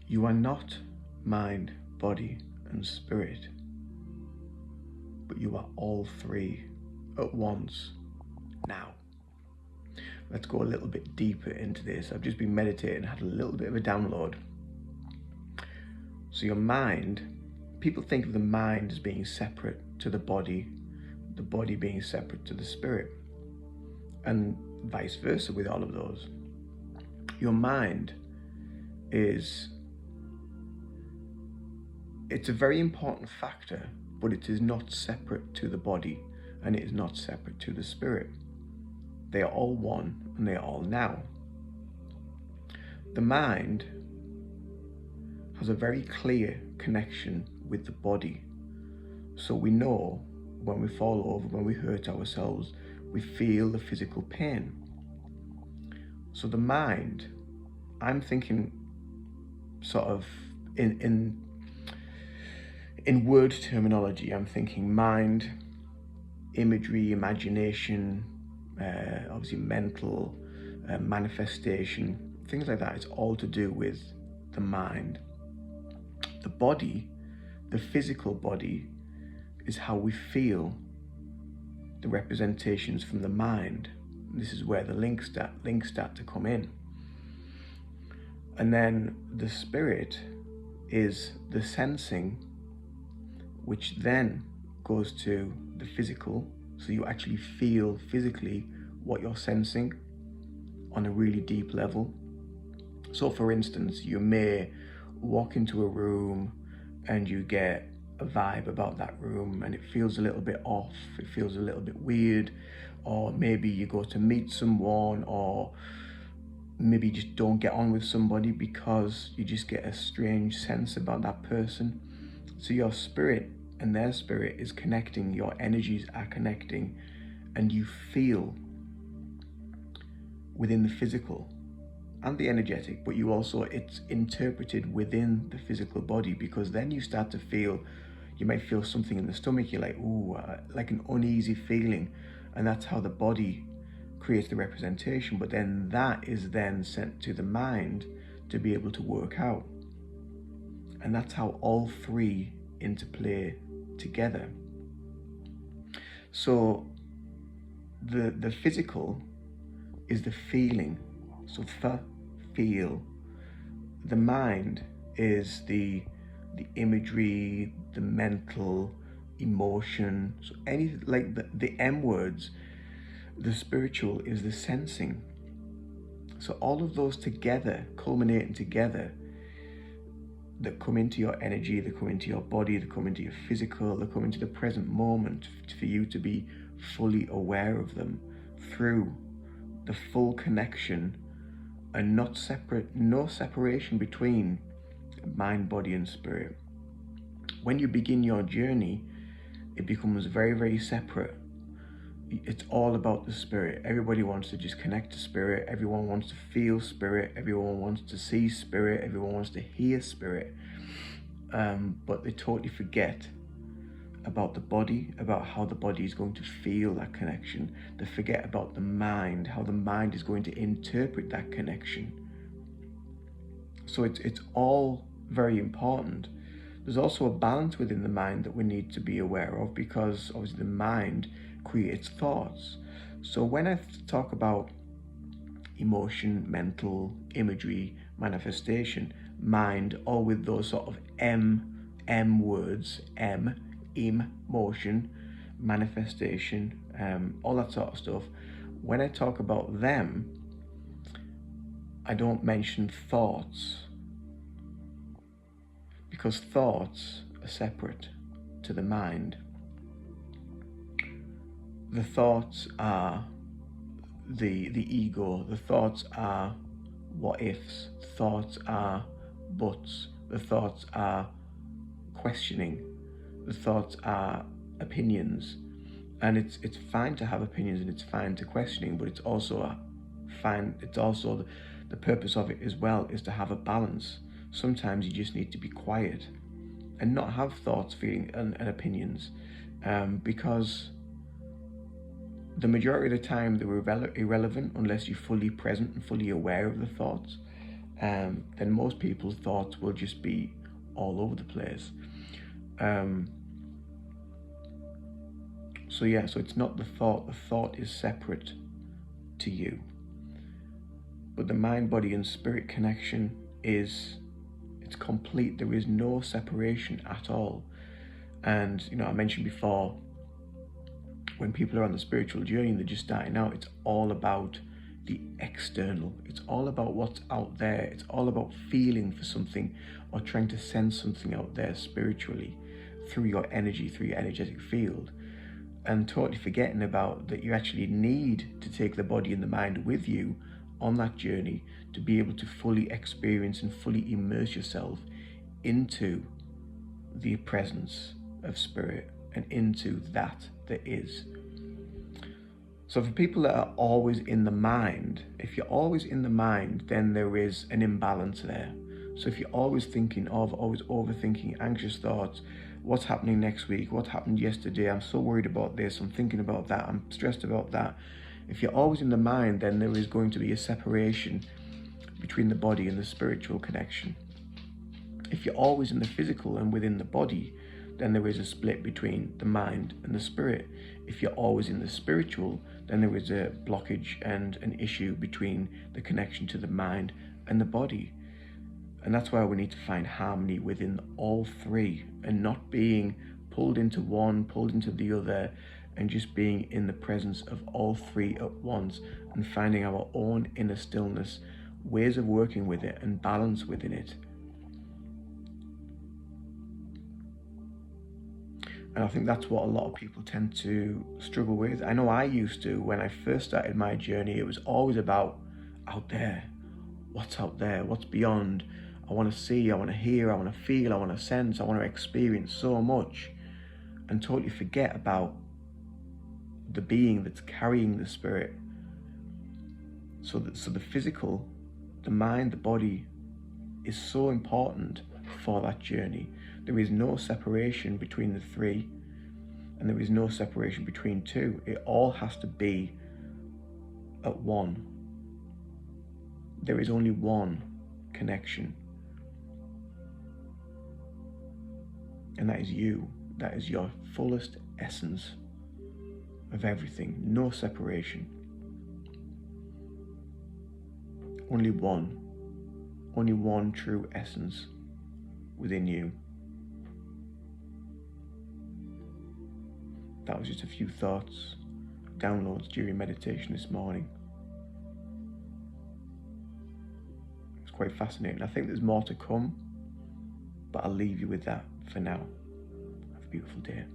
You are not mind, body, and spirit, but you are all three at once now. Let's go a little bit deeper into this. I've just been meditating, had a little bit of a download. So your mind, people think of the mind as being separate to the body being separate to the spirit, and vice versa with all of those. Your mind it's a very important factor, but it is not separate to the body and it is not separate to the spirit. They are all one and they are all now. The mind has a very clear connection with the body. So we know when we fall over, when we hurt ourselves, we feel the physical pain. So the mind, I'm thinking sort of in word terminology, I'm thinking mind, imagery, imagination, obviously mental, manifestation, things like that. It's all to do with the mind. The body, the physical body, is how we feel the representations from the mind. This is where the links start to come in. And then the spirit is the sensing, which then goes to the physical. So you actually feel physically what you're sensing on a really deep level. So for instance, you may walk into a room and you get a vibe about that room and it feels a little bit off, it feels a little bit weird, or maybe you go to meet someone, or maybe you just don't get on with somebody because you just get a strange sense about that person. So your spirit and their spirit is connecting, your energies are connecting, and you feel within the physical and the energetic, but you also, it's interpreted within the physical body, because then you start to feel, you might feel something in the stomach, you're like, ooh, like an uneasy feeling, and that's how the body creates the representation. But then that is then sent to the mind to be able to work out, and that's how all three interplay together. So the physical is the feeling, so feel. The mind is the imagery, the mental, emotion. So any, like the M words, the spiritual is the sensing. So all of those together, culminating together, that come into your energy, that come into your body, that come into your physical, that come into the present moment, for you to be fully aware of them through the full connection, and not separate, no separation between mind, body, and spirit. When you begin your journey, it becomes very, very separate. It's all about the spirit. Everybody wants to just connect to spirit. Everyone wants to feel spirit. Everyone wants to see spirit. Everyone wants to hear spirit. But they totally forget about the body, about how the body is going to feel that connection. They forget about the mind, how the mind is going to interpret that connection. So it's all very important. There's also a balance within the mind that we need to be aware of, because obviously the mind creates thoughts. So when I talk about emotion, mental, imagery, manifestation, mind, all with those sort of M words, emotion, manifestation, all that sort of stuff. When I talk about them, I don't mention thoughts, because thoughts are separate to the mind. The thoughts are the ego. The thoughts are what ifs. The thoughts are buts. The thoughts are questioning. The thoughts are opinions. And it's fine to have opinions, and it's fine to questioning, but it's also fine, it's also the purpose of it as well is to have a balance. Sometimes you just need to be quiet and not have thoughts, feelings, and opinions, because the majority of the time they're irrelevant unless you're fully present and fully aware of the thoughts. then most people's thoughts will just be all over the place. So it's not the thought is separate to you. But the mind, body and spirit connection it's complete. There is no separation at all. And I mentioned before, when people are on the spiritual journey and they're just starting out, it's all about the external. It's all about what's out there. It's all about feeling for something or trying to sense something out there spiritually through your energy, through your energetic field, and totally forgetting about that you actually need to take the body and the mind with you on that journey to be able to fully experience and fully immerse yourself into the presence of spirit and into that is. So for people that are always in the mind, if you're always in the mind, then there is an imbalance there. So if you're always thinking of, always overthinking, anxious thoughts, what's happening next week, what happened yesterday, I'm so worried about this, I'm thinking about that, I'm stressed about that. If you're always in the mind, then there is going to be a separation between the body and the spiritual connection. If you're always in the physical and within the body, then there is a split between the mind and the spirit. If you're always in the spiritual, then there is a blockage and an issue between the connection to the mind and the body. And that's why we need to find harmony within all three and not being pulled into one, pulled into the other, and just being in the presence of all three at once and finding our own inner stillness, ways of working with it and balance within it. And I think that's what a lot of people tend to struggle with. I know I used to. When I first started my journey, it was always about out there. What's out there? What's beyond? I want to see, I want to hear, I want to feel, I want to sense, I want to experience so much, and totally forget about the being that's carrying the spirit. So the physical, the mind, the body is so important for that journey. There is no separation between the three, and there is no separation between two. It all has to be at one. There is only one connection, and that is you. That is your fullest essence of everything. No separation. Only one true essence within you. That was just a few thoughts, downloads during meditation this morning. It's quite fascinating. I think there's more to come, but I'll leave you with that for now. Have a beautiful day.